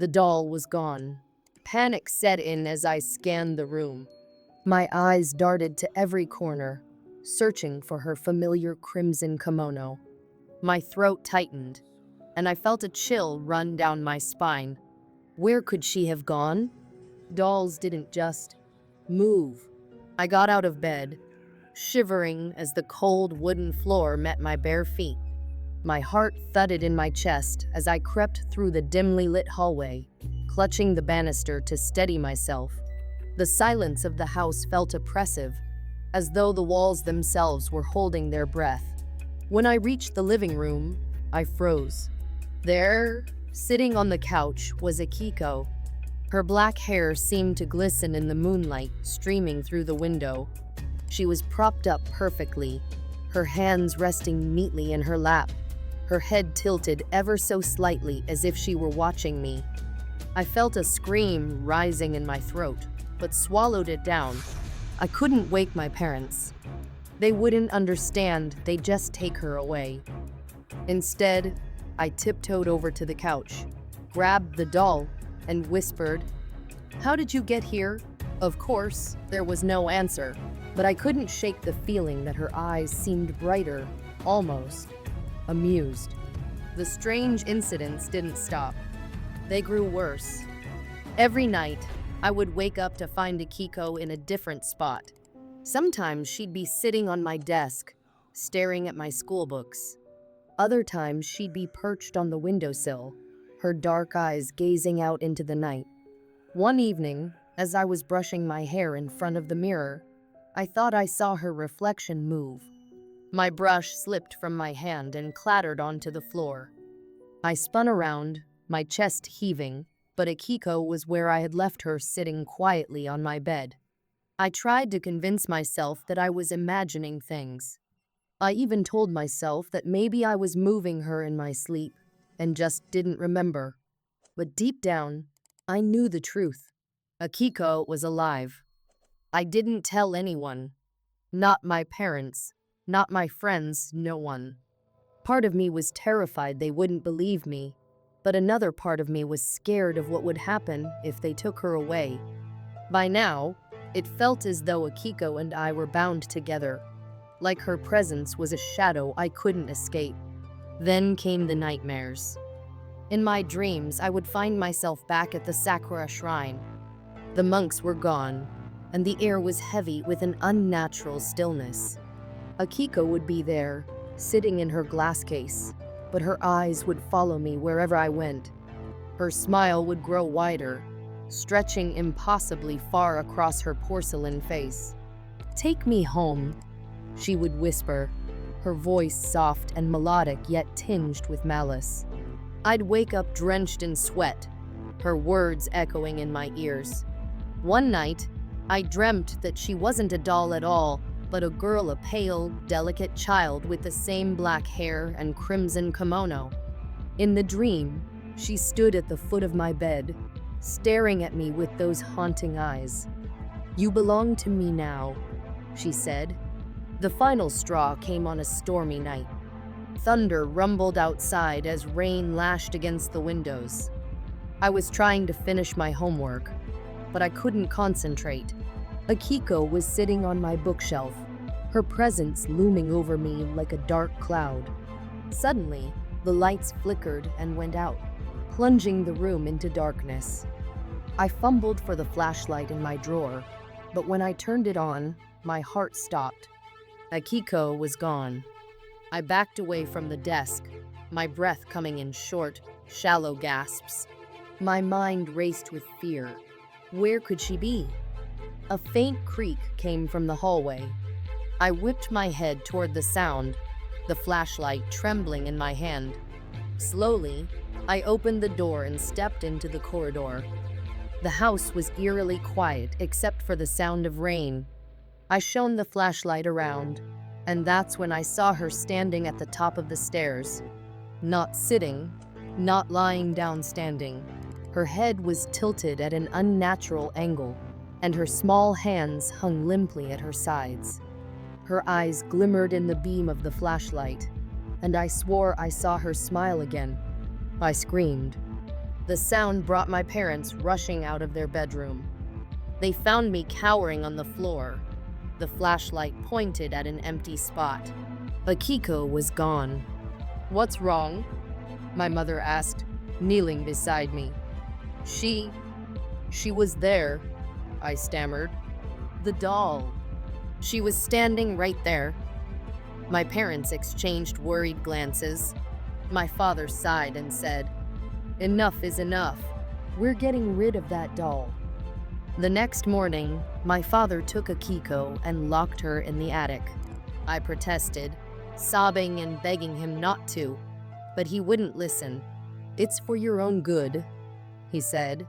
The doll was gone. Panic set in as I scanned the room. My eyes darted to every corner, searching for her familiar crimson kimono. My throat tightened, and I felt a chill run down my spine. Where could she have gone? Dolls didn't just move. I got out of bed, shivering as the cold wooden floor met my bare feet. My heart thudded in my chest as I crept through the dimly lit hallway, clutching the banister to steady myself. The silence of the house felt oppressive, as though the walls themselves were holding their breath. When I reached the living room, I froze. There, sitting on the couch, was Akiko. Her black hair seemed to glisten in the moonlight streaming through the window. She was propped up perfectly, her hands resting neatly in her lap, her head tilted ever so slightly as if she were watching me. I felt a scream rising in my throat, but swallowed it down. I couldn't wake my parents. They wouldn't understand, they'd just take her away. Instead, I tiptoed over to the couch, grabbed the doll, and whispered, "How did you get here?" Of course, there was no answer, but I couldn't shake the feeling that her eyes seemed brighter, almost amused. The strange incidents didn't stop. They grew worse. Every night, I would wake up to find Akiko in a different spot. Sometimes she'd be sitting on my desk, staring at my school books. Other times she'd be perched on the windowsill, her dark eyes gazing out into the night. One evening, as I was brushing my hair in front of the mirror, I thought I saw her reflection move. My brush slipped from my hand and clattered onto the floor. I spun around, my chest heaving, but Akiko was where I had left her, sitting quietly on my bed. I tried to convince myself that I was imagining things. I even told myself that maybe I was moving her in my sleep and just didn't remember. But deep down, I knew the truth. Akiko was alive. I didn't tell anyone. Not my parents, not my friends, no one. Part of me was terrified they wouldn't believe me, but another part of me was scared of what would happen if they took her away. By now, it felt as though Akiko and I were bound together, like her presence was a shadow I couldn't escape. Then came the nightmares. In my dreams, I would find myself back at the Sakura shrine. The monks were gone, and the air was heavy with an unnatural stillness. Akiko would be there, sitting in her glass case, but her eyes would follow me wherever I went. Her smile would grow wider, stretching impossibly far across her porcelain face. "Take me home," she would whisper, her voice soft and melodic yet tinged with malice. I'd wake up drenched in sweat, her words echoing in my ears. One night, I dreamt that she wasn't a doll at all, but a girl, a pale, delicate child with the same black hair and crimson kimono. In the dream, she stood at the foot of my bed, staring at me with those haunting eyes. "You belong to me now," she said. The final straw came on a stormy night. Thunder rumbled outside as rain lashed against the windows. I was trying to finish my homework, but I couldn't concentrate. Akiko was sitting on my bookshelf, her presence looming over me like a dark cloud. Suddenly, the lights flickered and went out, plunging the room into darkness. I fumbled for the flashlight in my drawer, but when I turned it on, my heart stopped. Akiko was gone. I backed away from the desk, my breath coming in short, shallow gasps. My mind raced with fear. Where could she be? A faint creak came from the hallway. I whipped my head toward the sound, the flashlight trembling in my hand. Slowly, I opened the door and stepped into the corridor. The house was eerily quiet except for the sound of rain. I shone the flashlight around, and that's when I saw her standing at the top of the stairs. Not sitting, not lying down, standing. Her head was tilted at an unnatural angle, and her small hands hung limply at her sides. Her eyes glimmered in the beam of the flashlight, and I swore I saw her smile again. I screamed. The sound brought my parents rushing out of their bedroom. They found me cowering on the floor, the flashlight pointed at an empty spot. Akiko was gone. "What's wrong?" my mother asked, kneeling beside me. She was there," I stammered. "The doll. She was standing right there." My parents exchanged worried glances. My father sighed and said, "Enough is enough. We're getting rid of that doll." The next morning, my father took Akiko and locked her in the attic. I protested, sobbing and begging him not to, but he wouldn't listen. "It's for your own good," he said.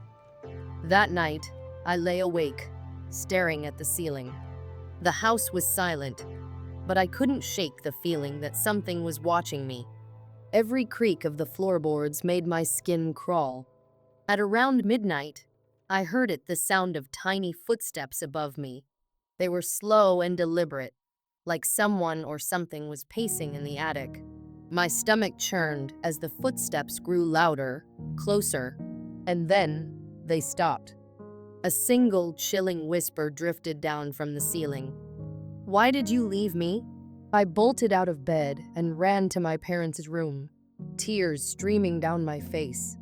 That night, I lay awake, staring at the ceiling. The house was silent, but I couldn't shake the feeling that something was watching me. Every creak of the floorboards made my skin crawl. At around midnight, I heard the sound of tiny footsteps above me. They were slow and deliberate, like someone or something was pacing in the attic. My stomach churned as the footsteps grew louder, closer, and then they stopped. A single chilling whisper drifted down from the ceiling. "Why did you leave me?" I bolted out of bed and ran to my parents' room, tears streaming down my face.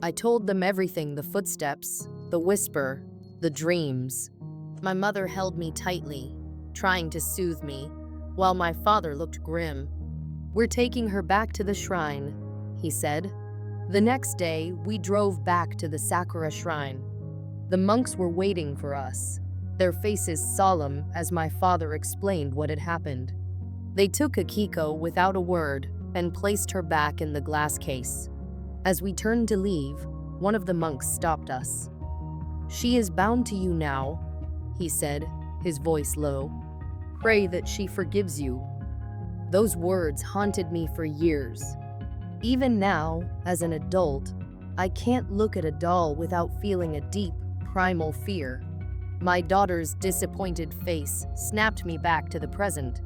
I told them everything: the footsteps, the whisper, the dreams. My mother held me tightly, trying to soothe me, while my father looked grim. "We're taking her back to the shrine," he said. The next day, we drove back to the Sakura shrine. The monks were waiting for us, their faces solemn as my father explained what had happened. They took Akiko without a word and placed her back in the glass case. As we turned to leave, one of the monks stopped us. "She is bound to you now," he said, his voice low. "Pray that she forgives you." Those words haunted me for years. Even now, as an adult, I can't look at a doll without feeling a deep, primal fear. My daughter's disappointed face snapped me back to the present.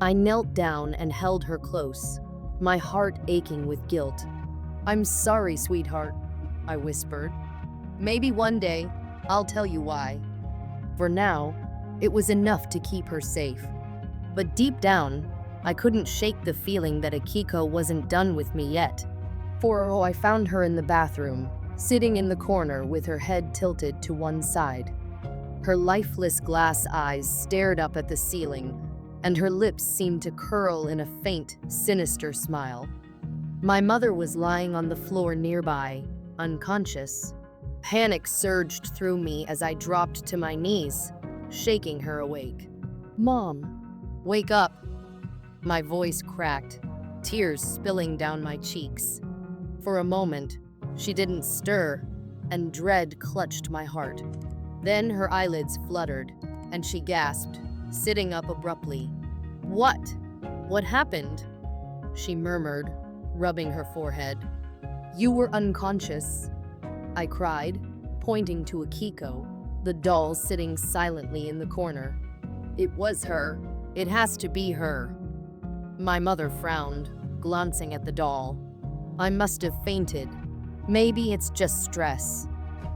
I knelt down and held her close, my heart aching with guilt. "I'm sorry, sweetheart," I whispered. "Maybe one day, I'll tell you why." For now, it was enough to keep her safe. But deep down, I couldn't shake the feeling that Akiko wasn't done with me yet. I found her in the bathroom, sitting in the corner with her head tilted to one side. Her lifeless glass eyes stared up at the ceiling, and her lips seemed to curl in a faint, sinister smile. My mother was lying on the floor nearby, unconscious. Panic surged through me as I dropped to my knees, shaking her awake. "Mom, wake up." My voice cracked, tears spilling down my cheeks. For a moment, she didn't stir, and dread clutched my heart. Then her eyelids fluttered, and she gasped, sitting up abruptly. "What? What happened?" she murmured, rubbing her forehead. "You were unconscious," I cried, pointing to Akiko, the doll sitting silently in the corner. "It was her. It has to be her." My mother frowned, glancing at the doll. "I must have fainted. Maybe it's just stress,"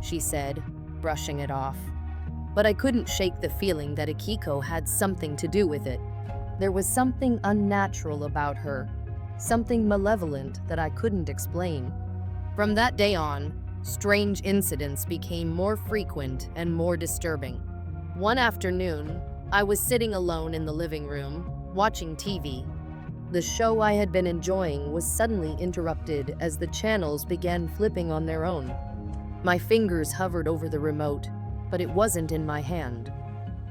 she said, brushing it off. But I couldn't shake the feeling that Akiko had something to do with it. There was something unnatural about her, something malevolent that I couldn't explain. From that day on, strange incidents became more frequent and more disturbing. One afternoon, I was sitting alone in the living room, watching TV. The show I had been enjoying was suddenly interrupted as the channels began flipping on their own. My fingers hovered over the remote, but it wasn't in my hand.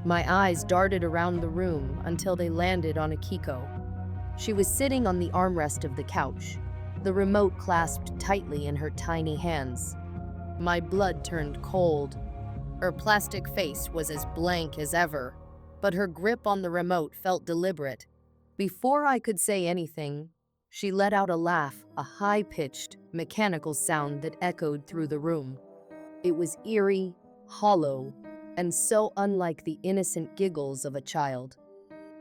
My eyes darted around the room until they landed on Akiko. She was sitting on the armrest of the couch, the remote clasped tightly in her tiny hands. My blood turned cold. Her plastic face was as blank as ever, but her grip on the remote felt deliberate. Before I could say anything, she let out a laugh, a high-pitched, mechanical sound that echoed through the room. It was eerie, hollow, and so unlike the innocent giggles of a child.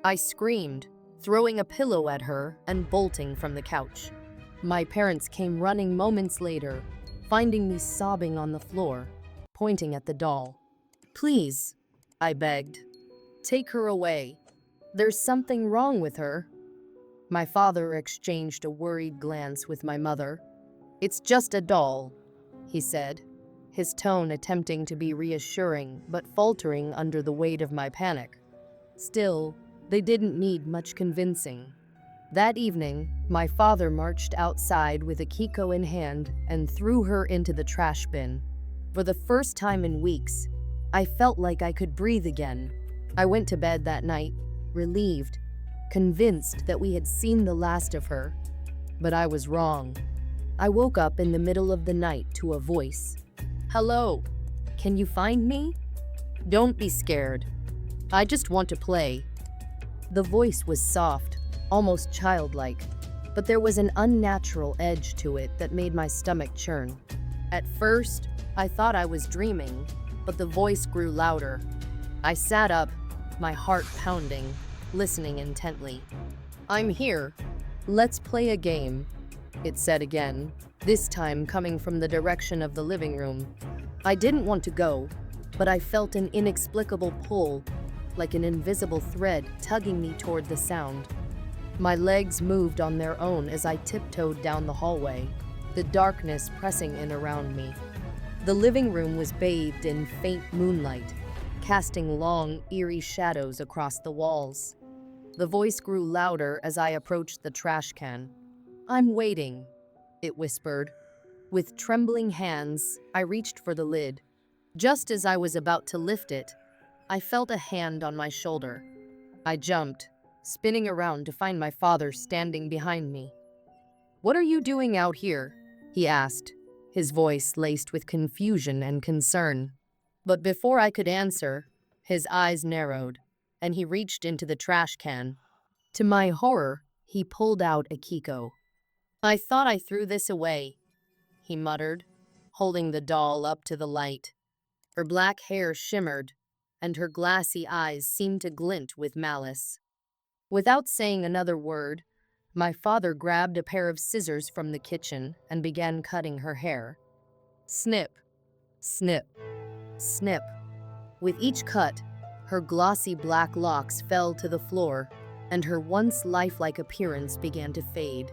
I screamed, throwing a pillow at her and bolting from the couch. My parents came running moments later, finding me sobbing on the floor, pointing at the doll. "Please," I begged, "take her away. There's something wrong with her." My father exchanged a worried glance with my mother. "It's just a doll," he said, his tone attempting to be reassuring but faltering under the weight of my panic. Still, they didn't need much convincing. That evening, my father marched outside with Akiko in hand and threw her into the trash bin. For the first time in weeks, I felt like I could breathe again. I went to bed that night, relieved, convinced that we had seen the last of her. But I was wrong. I woke up in the middle of the night to a voice. "Hello, can you find me? Don't be scared. I just want to play." The voice was soft, almost childlike, but there was an unnatural edge to it that made my stomach churn. At first, I thought I was dreaming, but the voice grew louder. I sat up, my heart pounding, listening intently. "I'm here. Let's play a game," it said again, this time coming from the direction of the living room. I didn't want to go, but I felt an inexplicable pull, like an invisible thread tugging me toward the sound. My legs moved on their own as I tiptoed down the hallway, the darkness pressing in around me. The living room was bathed in faint moonlight, casting long, eerie shadows across the walls. The voice grew louder as I approached the trash can. "I'm waiting," it whispered. With trembling hands, I reached for the lid. Just as I was about to lift it, I felt a hand on my shoulder. I jumped, spinning around to find my father standing behind me. "What are you doing out here?" he asked, his voice laced with confusion and concern. But before I could answer, his eyes narrowed, and he reached into the trash can. To my horror, he pulled out Akiko. "I thought I threw this away," he muttered, holding the doll up to the light. Her black hair shimmered, and her glassy eyes seemed to glint with malice. Without saying another word, my father grabbed a pair of scissors from the kitchen and began cutting her hair. Snip, snip, snip. With each cut, her glossy black locks fell to the floor, and her once lifelike appearance began to fade.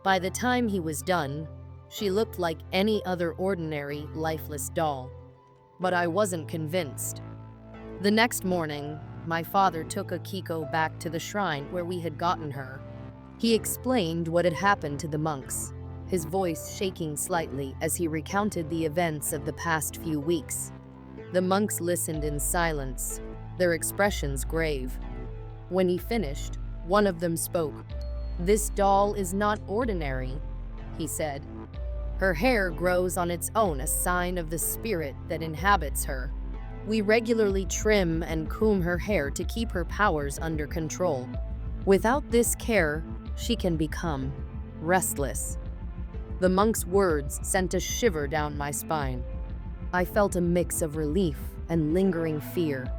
By the time he was done, she looked like any other ordinary, lifeless doll. But I wasn't convinced. The next morning, my father took Akiko back to the shrine where we had gotten her. He explained what had happened to the monks, his voice shaking slightly as he recounted the events of the past few weeks. The monks listened in silence, their expressions grave. When he finished, one of them spoke. "This doll is not ordinary," he said. "Her hair grows on its own, a sign of the spirit that inhabits her. We regularly trim and comb her hair to keep her powers under control. Without this care, she can become restless." The monk's words sent a shiver down my spine. I felt a mix of relief and lingering fear.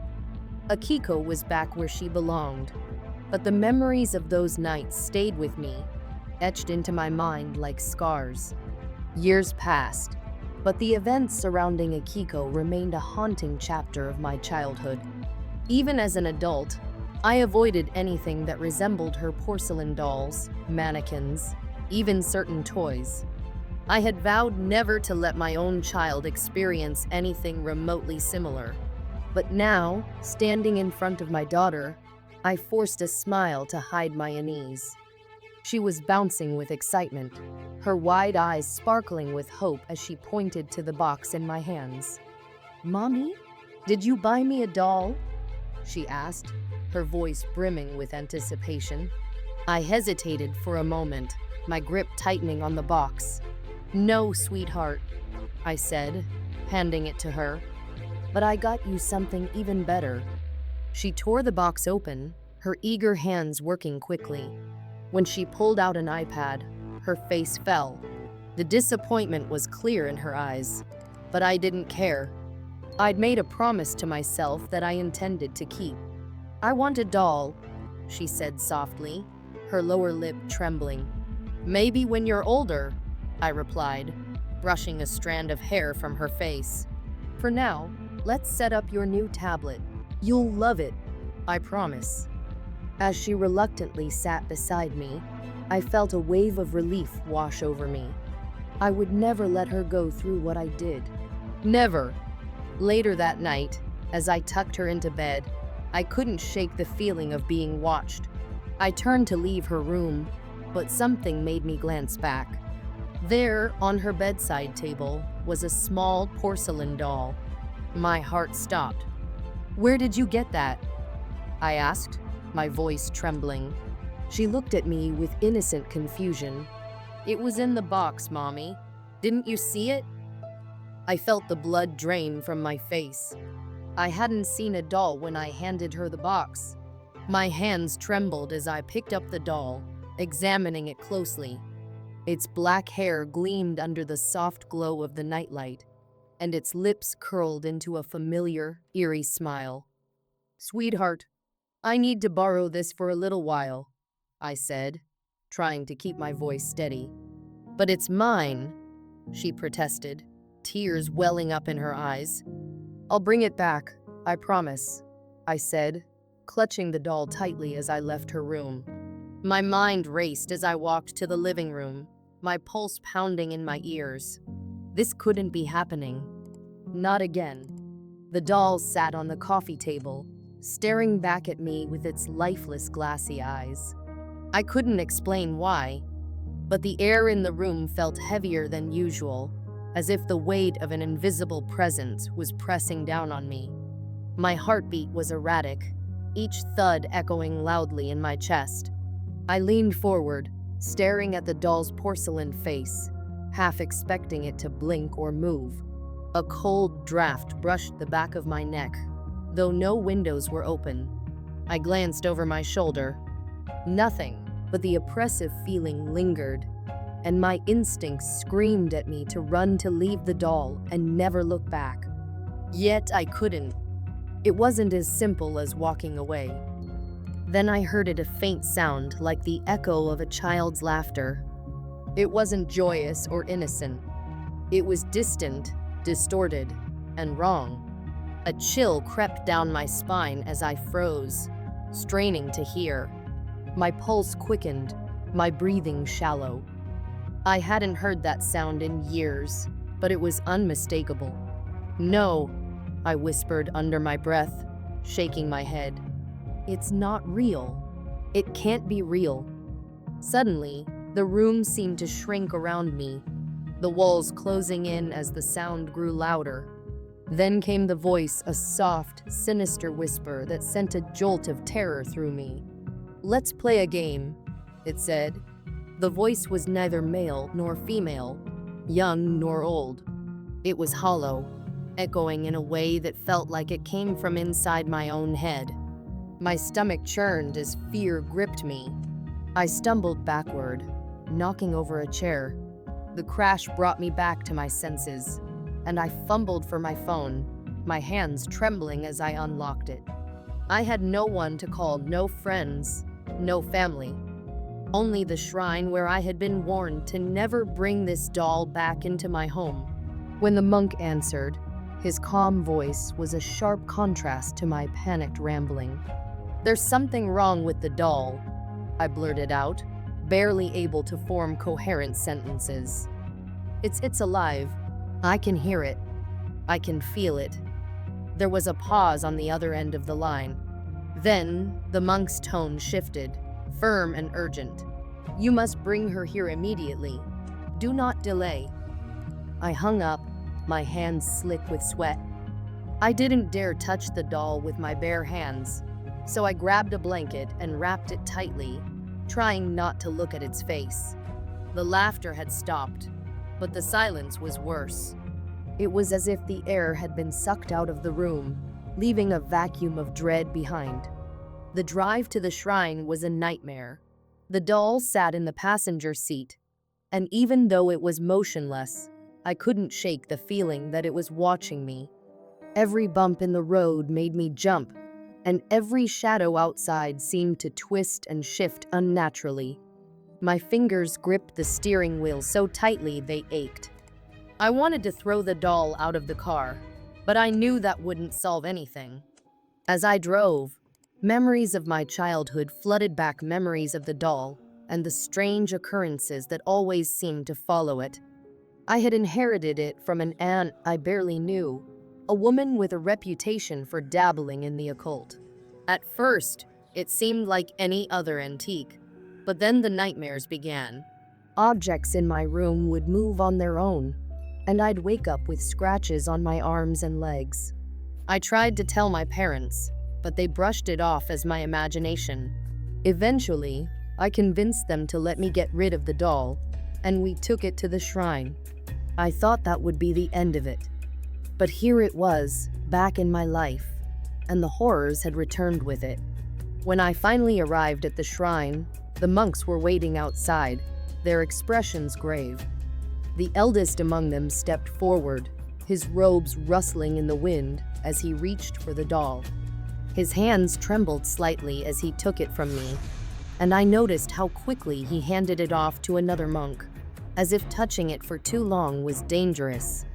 Akiko was back where she belonged, but the memories of those nights stayed with me, etched into my mind like scars. Years passed, but the events surrounding Akiko remained a haunting chapter of my childhood. Even as an adult, I avoided anything that resembled her porcelain dolls, mannequins, even certain toys. I had vowed never to let my own child experience anything remotely similar. But now, standing in front of my daughter, I forced a smile to hide my unease. She was bouncing with excitement, her wide eyes sparkling with hope as she pointed to the box in my hands. "Mommy, did you buy me a doll?" she asked, her voice brimming with anticipation. I hesitated for a moment, my grip tightening on the box. "No, sweetheart," I said, handing it to her. "But I got you something even better." She tore the box open, her eager hands working quickly. When she pulled out an iPad, her face fell. The disappointment was clear in her eyes, but I didn't care. I'd made a promise to myself that I intended to keep. "I want a doll," she said softly, her lower lip trembling. "Maybe when you're older," I replied. brushing a strand of hair from her face. For now, let's set up your new tablet. You'll love it, I promise. As she reluctantly sat beside me, I felt a wave of relief wash over me. I would never let her go through what I did. Never. Later that night, as I tucked her into bed, I couldn't shake the feeling of being watched. I turned to leave her room, but something made me glance back. There, on her bedside table, was a small porcelain doll. My heart stopped. "Where did you get that?" I asked, my voice trembling. She looked at me with innocent confusion. "It was in the box, Mommy. Didn't you see it?" I felt the blood drain from my face. I hadn't seen a doll when I handed her the box. My hands trembled as I picked up the doll, examining it closely. Its black hair gleamed under the soft glow of the nightlight, and its lips curled into a familiar, eerie smile. "Sweetheart, I need to borrow this for a little while," I said, trying to keep my voice steady. "But it's mine," she protested, tears welling up in her eyes. "I'll bring it back, I promise," I said, clutching the doll tightly as I left her room. My mind raced as I walked to the living room, my pulse pounding in my ears. This couldn't be happening. Not again. The doll sat on the coffee table, staring back at me with its lifeless, glassy eyes. I couldn't explain why, but the air in the room felt heavier than usual, as if the weight of an invisible presence was pressing down on me. My heartbeat was erratic, each thud echoing loudly in my chest. I leaned forward, staring at the doll's porcelain face, half expecting it to blink or move. A cold draft brushed the back of my neck, though no windows were open. I glanced over my shoulder. Nothing, but the oppressive feeling lingered, and my instincts screamed at me to run to leave the doll and never look back. Yet I couldn't. It wasn't as simple as walking away. Then I heard a faint sound like the echo of a child's laughter. It wasn't joyous or innocent. It was distant, distorted, and wrong. A chill crept down my spine as I froze, straining to hear. My pulse quickened, my breathing shallow. I hadn't heard that sound in years, but it was unmistakable. "No," I whispered under my breath, shaking my head. "It's not real. It can't be real." Suddenly, the room seemed to shrink around me, the walls closing in as the sound grew louder. Then came the voice, a soft, sinister whisper that sent a jolt of terror through me. "Let's play a game," it said. The voice was neither male nor female, young nor old. It was hollow, echoing in a way that felt like it came from inside my own head. My stomach churned as fear gripped me. I stumbled backward, knocking over a chair. The crash brought me back to my senses, and I fumbled for my phone, my hands trembling as I unlocked it. I had no one to call, no friends, no family. Only the shrine where I had been warned to never bring this doll back into my home. When the monk answered, his calm voice was a sharp contrast to my panicked rambling. "There's something wrong with the doll," I blurted out, barely able to form coherent sentences. It's alive. I can hear it. I can feel it." There was a pause on the other end of the line. Then, the monk's tone shifted, firm and urgent. "You must bring her here immediately. Do not delay." I hung up, my hands slick with sweat. I didn't dare touch the doll with my bare hands, so I grabbed a blanket and wrapped it tightly, trying not to look at its face. The laughter had stopped, but the silence was worse. It was as if the air had been sucked out of the room, leaving a vacuum of dread behind. The drive to the shrine was a nightmare. The doll sat in the passenger seat, and even though it was motionless, I couldn't shake the feeling that it was watching me. Every bump in the road made me jump, and every shadow outside seemed to twist and shift unnaturally. My fingers gripped the steering wheel so tightly they ached. I wanted to throw the doll out of the car, but I knew that wouldn't solve anything. As I drove, memories of my childhood flooded back, memories of the doll and the strange occurrences that always seemed to follow it. I had inherited it from an aunt I barely knew, a woman with a reputation for dabbling in the occult. At first, it seemed like any other antique, but then the nightmares began. Objects in my room would move on their own, and I'd wake up with scratches on my arms and legs. I tried to tell my parents, but they brushed it off as my imagination. Eventually, I convinced them to let me get rid of the doll, and we took it to the shrine. I thought that would be the end of it. But here it was, back in my life, and the horrors had returned with it. When I finally arrived at the shrine, the monks were waiting outside, their expressions grave. The eldest among them stepped forward, his robes rustling in the wind as he reached for the doll. His hands trembled slightly as he took it from me, and I noticed how quickly he handed it off to another monk, as if touching it for too long was dangerous.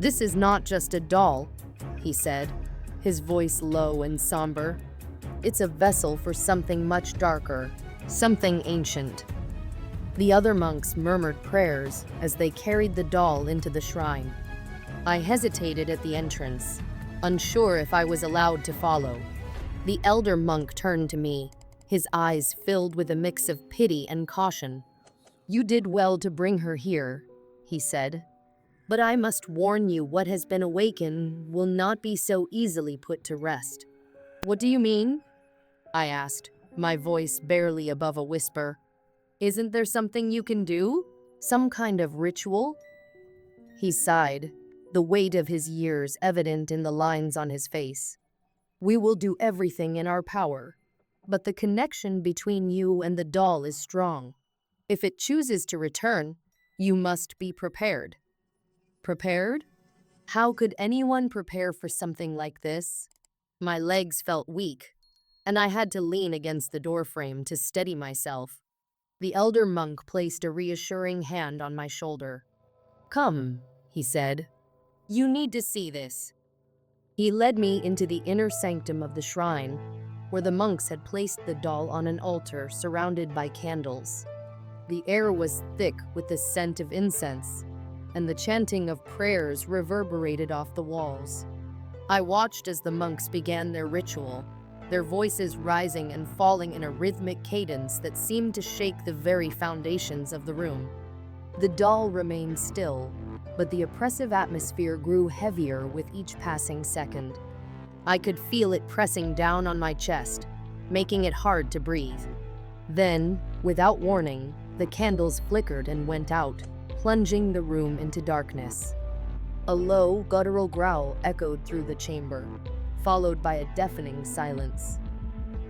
"This is not just a doll," he said, his voice low and somber. "It's a vessel for something much darker, something ancient." The other monks murmured prayers as they carried the doll into the shrine. I hesitated at the entrance, unsure if I was allowed to follow. The elder monk turned to me, his eyes filled with a mix of pity and caution. "You did well to bring her here," he said. "But I must warn you, what has been awakened will not be so easily put to rest." "What do you mean?" I asked, my voice barely above a whisper. "Isn't there something you can do? Some kind of ritual?" He sighed, the weight of his years evident in the lines on his face. "We will do everything in our power, but the connection between you and the doll is strong. If it chooses to return, you must be prepared." Prepared? How could anyone prepare for something like this? My legs felt weak, and I had to lean against the doorframe to steady myself. The elder monk placed a reassuring hand on my shoulder. "Come," he said. "You need to see this." He led me into the inner sanctum of the shrine, where the monks had placed the doll on an altar surrounded by candles. The air was thick with the scent of incense, and the chanting of prayers reverberated off the walls. I watched as the monks began their ritual, their voices rising and falling in a rhythmic cadence that seemed to shake the very foundations of the room. The doll remained still, but the oppressive atmosphere grew heavier with each passing second. I could feel it pressing down on my chest, making it hard to breathe. Then, without warning, the candles flickered and went out, plunging the room into darkness. A low, guttural growl echoed through the chamber, followed by a deafening silence.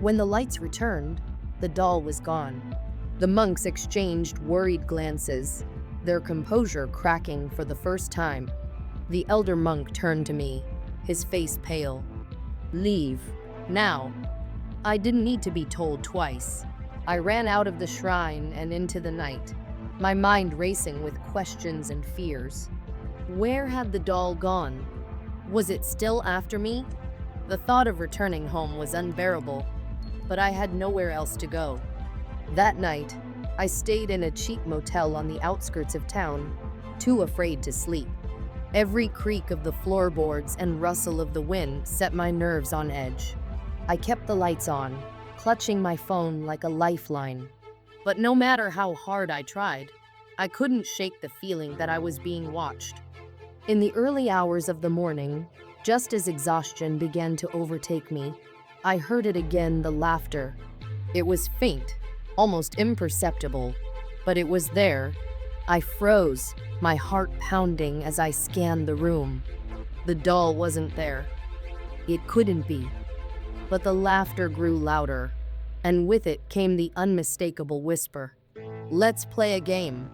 When the lights returned, the doll was gone. The monks exchanged worried glances, their composure cracking for the first time. The elder monk turned to me, his face pale. "Leave, now." I didn't need to be told twice. I ran out of the shrine and into the night, my mind racing with questions and fears. Where had the doll gone? Was it still after me? The thought of returning home was unbearable, but I had nowhere else to go. That night, I stayed in a cheap motel on the outskirts of town, too afraid to sleep. Every creak of the floorboards and rustle of the wind set my nerves on edge. I kept the lights on, clutching my phone like a lifeline. But no matter how hard I tried, I couldn't shake the feeling that I was being watched. In the early hours of the morning, just as exhaustion began to overtake me, I heard it again, the laughter. It was faint, almost imperceptible, but it was there. I froze, my heart pounding as I scanned the room. The doll wasn't there. It couldn't be. But the laughter grew louder, and with it came the unmistakable whisper. "Let's play a game."